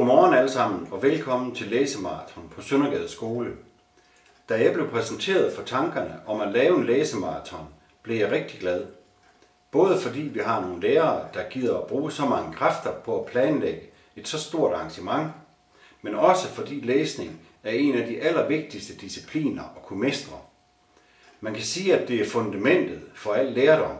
Godmorgen alle sammen og velkommen til læsemarathon på Søndergade Skole. Da jeg blev præsenteret for tankerne om at lave en læsemarathon, blev jeg rigtig glad. Både fordi vi har nogle lærere, der gider at bruge så mange kræfter på at planlægge et så stort arrangement, men også fordi læsning er en af de allervigtigste discipliner at kunne mestre. Man kan sige, at det er fundamentet for al lærdom.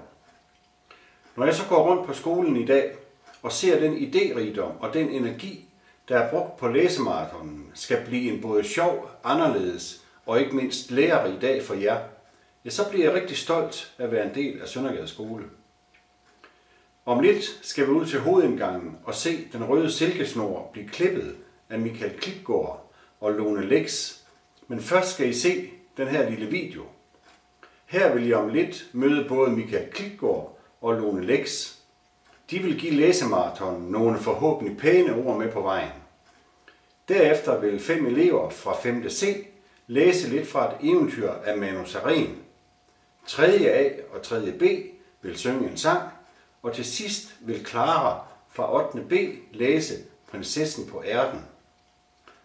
Når jeg så går rundt på skolen i dag og ser den idérigdom og den energi, der er brugt på læsemaratonen, skal blive en både sjov, anderledes og ikke mindst lærerig dag for jer, ja, så bliver jeg rigtig stolt af at være en del af Søndergade Skole. Om lidt skal vi ud til hovedindgangen og se den røde silkesnor blive klippet af Michael Klitgaard og Lone Lex. Men først skal I se den her lille video. Her vil jeg om lidt møde både Michael Klitgaard og Lone Lex. De vil give læsemaratonen nogle forhåbentlig pæne ord med på vejen. Derefter vil 5 elever fra 5. C læse lidt fra et eventyr af Manu Sareen. 3. A og 3. B vil synge en sang, og til sidst vil Clara fra 8. B læse Prinsessen på ærten.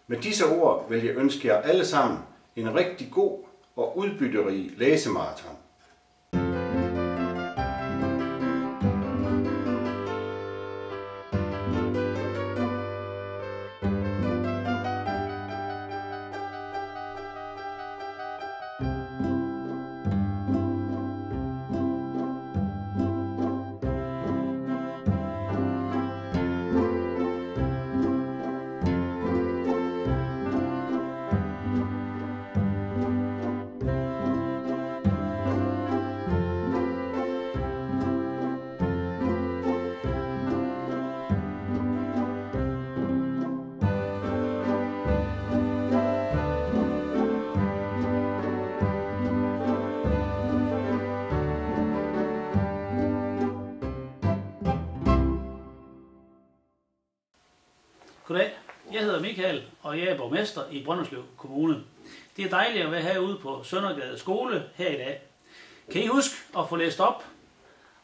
Med disse ord vil jeg ønske jer alle sammen en rigtig god og udbytterig læsemarathon. Goddag, jeg hedder Michael, og jeg er borgmester i Brønderslev Kommune. Det er dejligt at være herude på Søndergade Skole her i dag. Kan I huske at få læst op?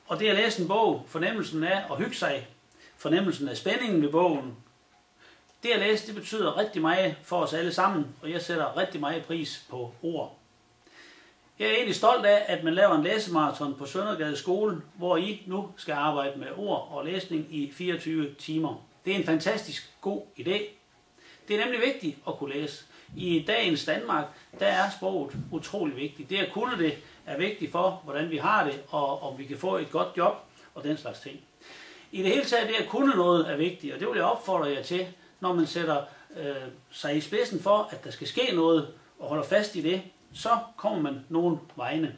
Og det at læse en bog, fornemmelsen af at hygge sig, fornemmelsen af spændingen ved bogen. Det at læse, det betyder rigtig meget for os alle sammen, og jeg sætter rigtig meget pris på ord. Jeg er egentlig stolt af, at man laver en læsemarathon på Søndergade Skole, hvor I nu skal arbejde med ord og læsning i 24 timer. Det er en fantastisk god idé. Det er nemlig vigtigt at kunne læse. I dagens Danmark, der er sproget utrolig vigtigt. Det at kunne det er vigtigt for, hvordan vi har det, og om vi kan få et godt job og den slags ting. I det hele taget, det at kunne noget er vigtigt, og det vil jeg opfordre jer til, når man sætter sig i spidsen for, at der skal ske noget, og holder fast i det, så kommer man nogen vegne.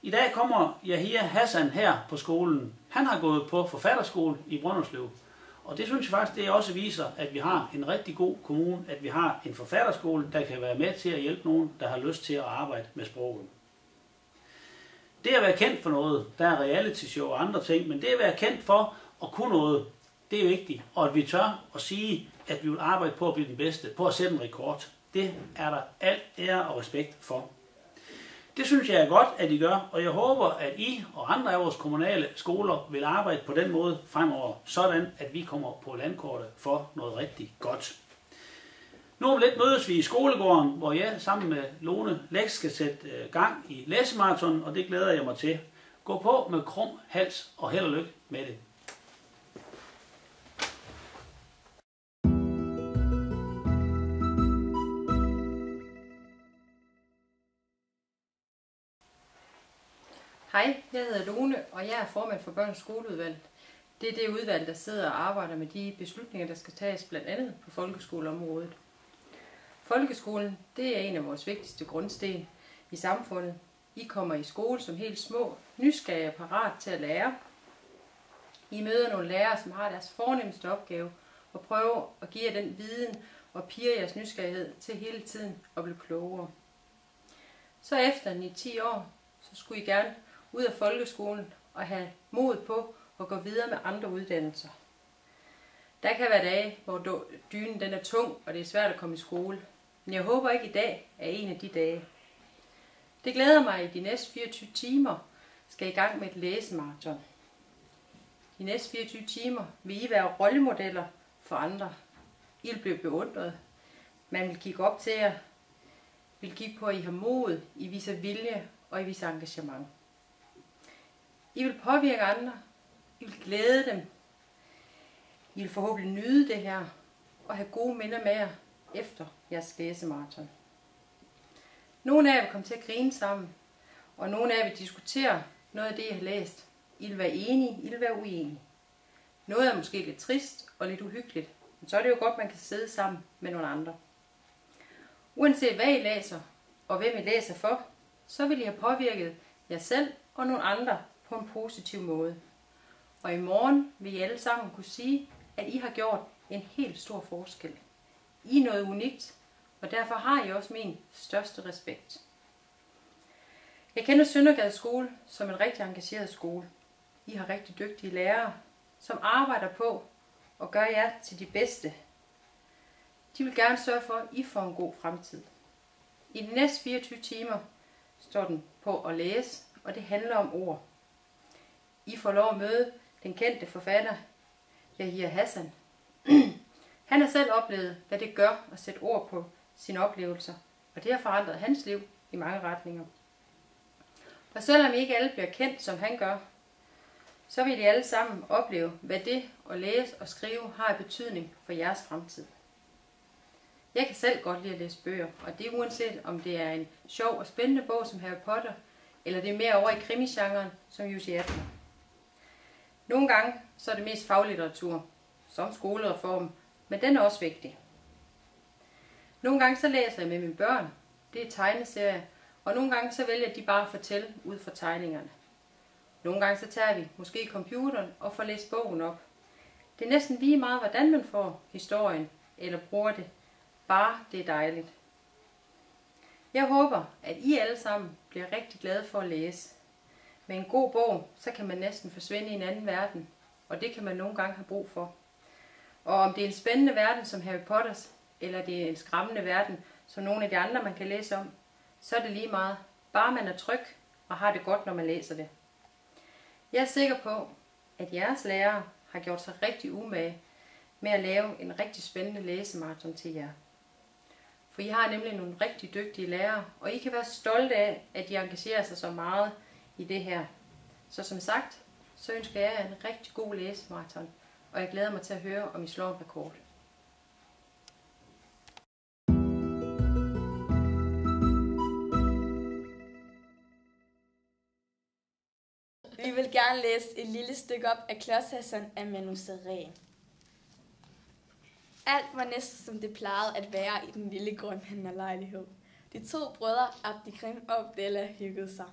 I dag kommer Yahia Hassan her på skolen. Han har gået på forfatterskole i Brønderslev. Og det synes jeg faktisk, det også viser, at vi har en rigtig god kommune, at vi har en forfatterskole, der kan være med til at hjælpe nogen, der har lyst til at arbejde med sproget. Det at være kendt for noget, der er reality show og andre ting, men det at være kendt for at kunne noget, det er vigtigt. Og at vi tør at sige, at vi vil arbejde på at blive den bedste, på at sætte en rekord, det er der al ære og respekt for. Det synes jeg er godt, at I gør, og jeg håber, at I og andre af vores kommunale skoler vil arbejde på den måde fremover, sådan at vi kommer på landkortet for noget rigtig godt. Nu om lidt mødes vi i skolegården, hvor jeg sammen med Lone Lex skal sætte gang i læsemaratonen, og det glæder jeg mig til. Gå på med krum hals og held og lykke med det. Hej, jeg hedder Lone, og jeg er formand for Børns Skoleudvalg. Det er det udvalg, der sidder og arbejder med de beslutninger, der skal tages blandt andet på folkeskoleområdet. Folkeskolen, det er en af vores vigtigste grundsten i samfundet. I kommer i skole som helt små, nysgerrige og parat til at lære. I møder nogle lærere, som har deres fornemmeste opgave og prøver at give jer den viden og pirre jeres nysgerrighed til hele tiden at blive klogere. Så efter 9-10 år, så skulle I gerne ud af folkeskolen og have mod på at gå videre med andre uddannelser. Der kan være dage, hvor dynen den er tung, og det er svært at komme i skole. Men jeg håber ikke i dag er en af de dage. Det glæder mig, at i de næste 24 timer skal I i gang med et læsemarathon. De næste 24 timer vil I være rollemodeller for andre. I vil blive beundret. Man vil kigge op til jer. Vil kigge på, at I har mod, I viser vilje og I viser engagement. I vil påvirke andre. I vil glæde dem. I vil forhåbentlig nyde det her og have gode minder med jer efter jeres læsemarathon. Nogle af jer vil komme til at grine sammen, og nogle af jer vil diskutere noget af det, I har læst. I vil være enige, I vil være uenige. Noget er måske lidt trist og lidt uhyggeligt, men så er det jo godt, man kan sidde sammen med nogle andre. Uanset hvad I læser, og hvem I læser for, så vil I have påvirket jer selv og nogle andre på en positiv måde. Og i morgen vil I alle sammen kunne sige, at I har gjort en helt stor forskel. I er noget unikt, og derfor har I også min største respekt. Jeg kender Søndergade Skole som en rigtig engageret skole. I har rigtig dygtige lærere, som arbejder på at gøre jer til de bedste. De vil gerne sørge for, at I får en god fremtid. I de næste 24 timer står den på at læse, og det handler om ord. I får lov at møde den kendte forfatter, Yahya Hassan. Han har selv oplevet, hvad det gør at sætte ord på sine oplevelser, og det har forandret hans liv i mange retninger. Og selvom I ikke alle bliver kendt, som han gør, så vil I alle sammen opleve, hvad det at læse og skrive har af betydning for jeres fremtid. Jeg kan selv godt lide at læse bøger, og det er uanset om det er en sjov og spændende bog som Harry Potter, eller det er mere over i krimigenren som Jussi Adler. Nogle gange så er det mest faglitteratur, som skolereform, men den er også vigtig. Nogle gange så læser jeg med mine børn, det er tegneserier, og nogle gange så vælger de bare at fortælle ud fra tegningerne. Nogle gange så tager vi måske computeren og får læst bogen op. Det er næsten lige meget, hvordan man får historien eller bruger det. Bare det er dejligt. Jeg håber, at I alle sammen bliver rigtig glade for at læse. Med en god bog, så kan man næsten forsvinde i en anden verden, og det kan man nogle gange have brug for. Og om det er en spændende verden som Harry Potters, eller det er en skræmmende verden som nogle af de andre, man kan læse om, så er det lige meget. Bare man er tryg og har det godt, når man læser det. Jeg er sikker på, at jeres lærere har gjort sig rigtig umage med at lave en rigtig spændende læsemarathon til jer. For I har nemlig nogle rigtig dygtige lærere, og I kan være stolte af, at de engagerer sig så meget i det her. Så som sagt, så ønsker jeg jer en rigtig god læsemarathon, og jeg glæder mig til at høre, om I slår en rekord. Vi vil gerne læse et lille stykke op af Klods Hassan af Manu Sareen. Alt var næsten som det plejede at være i den lille grønhandlerlejlighed. De to brødre, Abdikrim og Abdella, hyggede sig.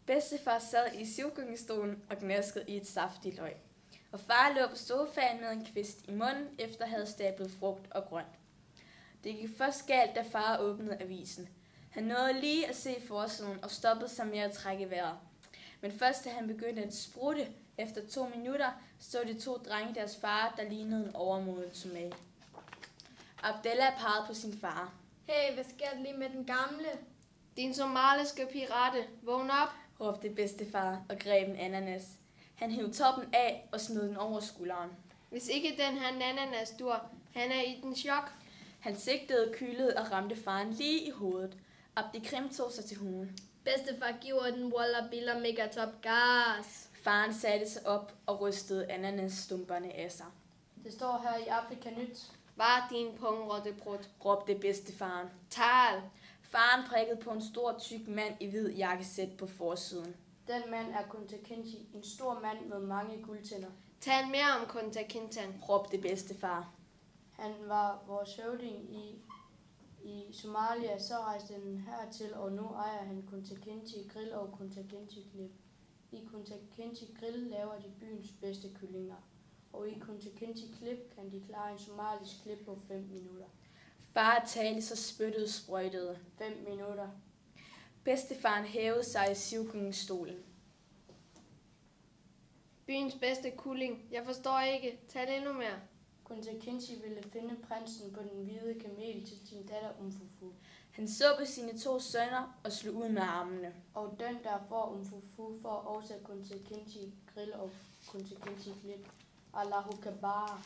Bedstefar sad i sivgyngestolen og gnaskede i et saftigt løg. Og far lå på sofaen med en kvist i munden, efter at have stablet frugt og grønt. Det gik først galt, da far åbnede avisen. Han nåede lige at se forsiden og stoppede sig med at trække vejret. Men først da han begyndte at sprutte, efter 2 minutter, så de to drenge deres far, der lignede en overmoden tomat. Abdella pegede på sin far. Hey, hvad sker der lige med den gamle? Din somaliske pirate, vågn op, råbte bedstefar og greb en ananas. Han hævde toppen af og smed den over skulderen. Hvis ikke den her ananas dur, han er i den chok. Han sigtede, kylede og ramte faren lige i hovedet. Abdikrim tog sig til hugen. Bedstefar giver den Wallabilla Megatop gas. Faren satte sig op og rystede ananasstumperne af sig. Det står her i Afrika Nyt. Var din pungrottebrud, råbte bedstefaren. Tal! Faren prikkede på en stor, tyk mand i hvid jakkesæt på forsiden. Den mand er Kunta Kinte, en stor mand med mange guldtænder. Tal mere om Kunta Kinte, råbte bedstefar. Han var vores høvding i Somalia, så rejste han hertil, og nu ejer han Kunta Kinte Grill og Kunta Kinte Klip. I Kunta Kinte Grill laver de byens bedste kyllinger, og i Kunta Kinte Klip kan de klare en somalisk klip på 5 minutter. Far talte så spyttede sprøjtede. 5 minutter. Bedstefaren hævede sig i sivgyngestolen. Byens bedste kulling. Jeg forstår ikke. Tal endnu mere. Kunta Kinte ville finde prinsen på den hvide kamel til sin datter Umfufu. Han så på sine 2 sønner og slog ud med armene. Og den der får Umfufu får også Kunta Kinte Grill og Kunta Kinte Klip. Allahu Akbar.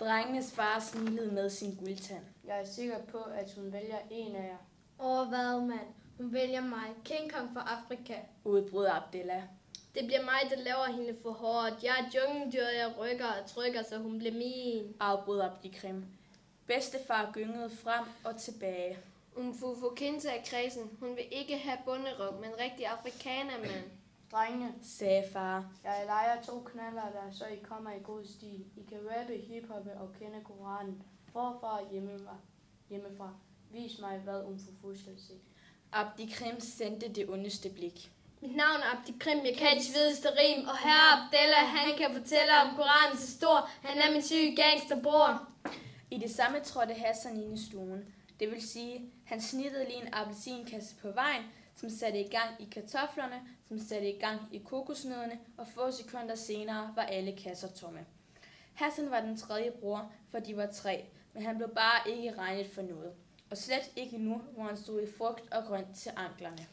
Drengenes far smilede med sin guldtand. Jeg er sikker på, at hun vælger en af jer. Hvad, mand? Hun vælger mig. King Kong fra Afrika. Udbrød Abdallah. Det bliver mig, der laver hende for hårdt. Jeg er jungledyret, jeg rykker og trykker, så hun bliver min. Afbrød Abdikrim. Bedstefar gyngede frem og tilbage. Umfufu Kinta er kredsen. Hun vil ikke have bunderøv, men rigtig afrikanermand. Drenge, sagde far. jeg leger 2 knaller, der så I kommer i god stil. I kan rappe, hiphoppe og kende Koranen. Forfra hjemmefra. Vis mig, hvad Umfufu skal se. Abdikrim sendte det ondeste blik. Mit navn er Abdikrim, jeg kan de svedeste rim. Og herre Abdallah, han kan fortælle om Koranens historie. Han er min syge gangsterbror. I det samme trådte Hassan ind i stuen. Det vil sige, han snittede lige en appelsinkasse på vejen, som satte i gang i kartoflerne, som satte i gang i kokosnødderne, og få sekunder senere var alle kasser tomme. Hassan var den 3. bror, for de var 3, men han blev bare ikke regnet for noget. Og slet ikke nu, hvor han stod i frugt og grønt til anklerne.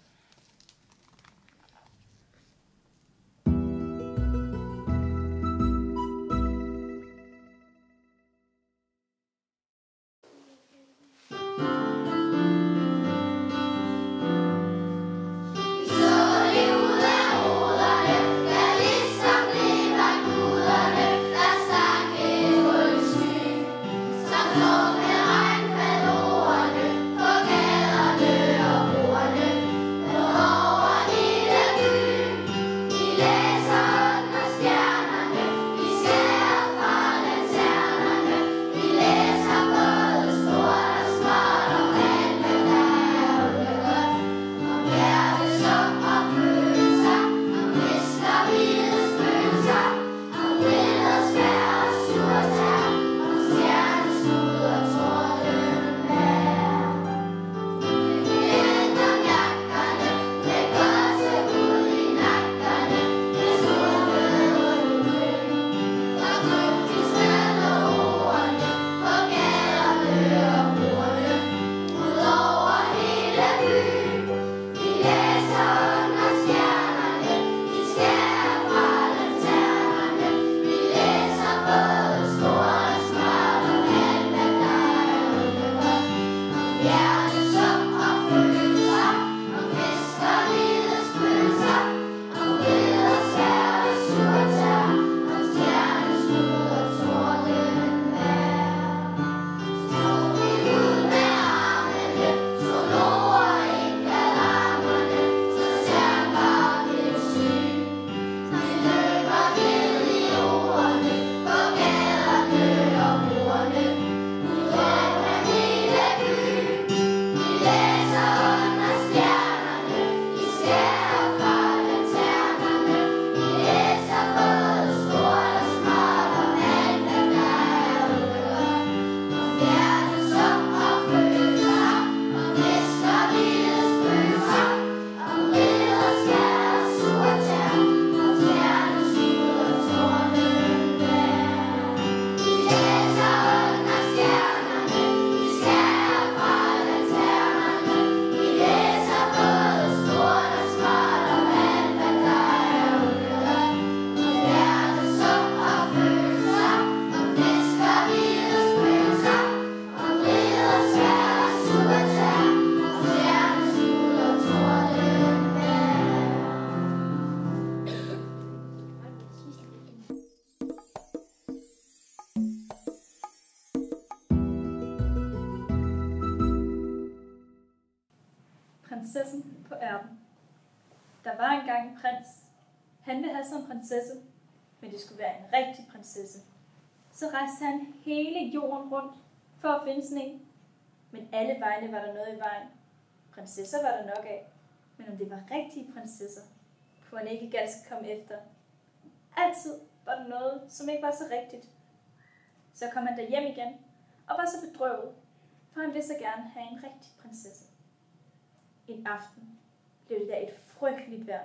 Prinsessen på ærten. Der var engang en prins. Han ville have som prinsesse, men det skulle være en rigtig prinsesse. Så rejste han hele jorden rundt for at finde sådan en. Men alle vegne var der noget i vejen. Prinsesser var der nok af, men om det var rigtige prinsesser, kunne han ikke ganske komme efter. Altid var der noget, som ikke var så rigtigt. Så kom han derhjem igen og var så bedrøvet, for han ville så gerne have en rigtig prinsesse. En aften blev det da et frygteligt vejr.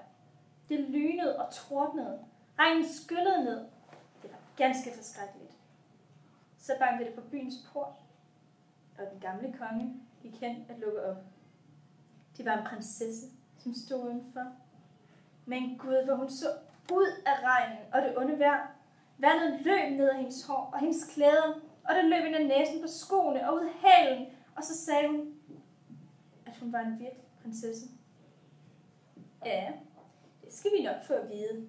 Det lynede og tordnede. Regnen skyllede ned. Det var ganske forskrækkeligt. Så bankede det på byens port, og den gamle konge gik hen at lukke op. Det var en prinsesse, som stod udenfor. Men Gud, hvor hun så ud af regnen og det onde vejr. Vandet løb ned af hendes hår, og hendes klæder og der løb ind af næsen på skoene og ud af halen, og så sagde hun, at hun var en virkelig prinsesse. Ja, det skal vi nok få at vide,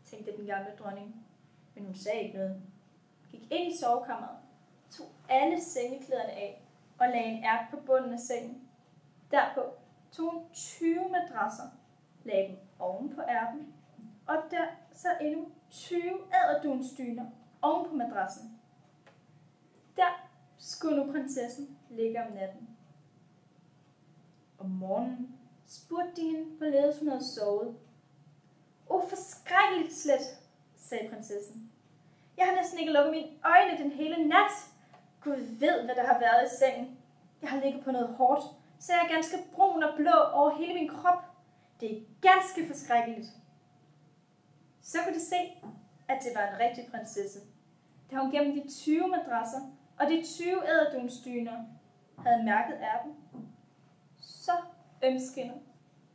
tænkte den gamle dronning, men hun sagde ikke noget. Gik ind i sovekammeret, tog alle sengeklæderne af og lagde en ærk på bunden af sengen. Derpå tog hun 20 madrasser, lagde dem oven på ærten, og der så endnu 20 adderdunsdyner oven på madrassen. Der skulle nu prinsessen ligge om natten. Om morgenen spurgte de hende, hvorledes hun havde sovet. Forskrækkeligt slet, sagde prinsessen. Jeg har næsten ikke lukket mine øjne den hele nat. Gud ved, hvad der har været i sengen. Jeg har ligget på noget hårdt, så jeg er ganske brun og blå over hele min krop. Det er ganske forskrækkeligt. Så kunne de se, at det var en rigtig prinsesse, da hun gennem de 20 madrasser og de 20 æderdunsdyner havde mærket ærten. Så ømskindet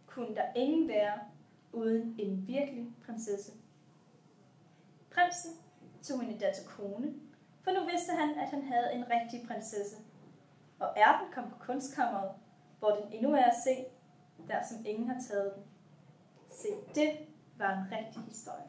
kunne der ingen være uden en virkelig prinsesse. Prinsen tog hende da til kone, for nu vidste han, at han havde en rigtig prinsesse. Og ærten kom på kunstkammeret, hvor den endnu er at se, der som ingen har taget den. Se, det var en rigtig historie.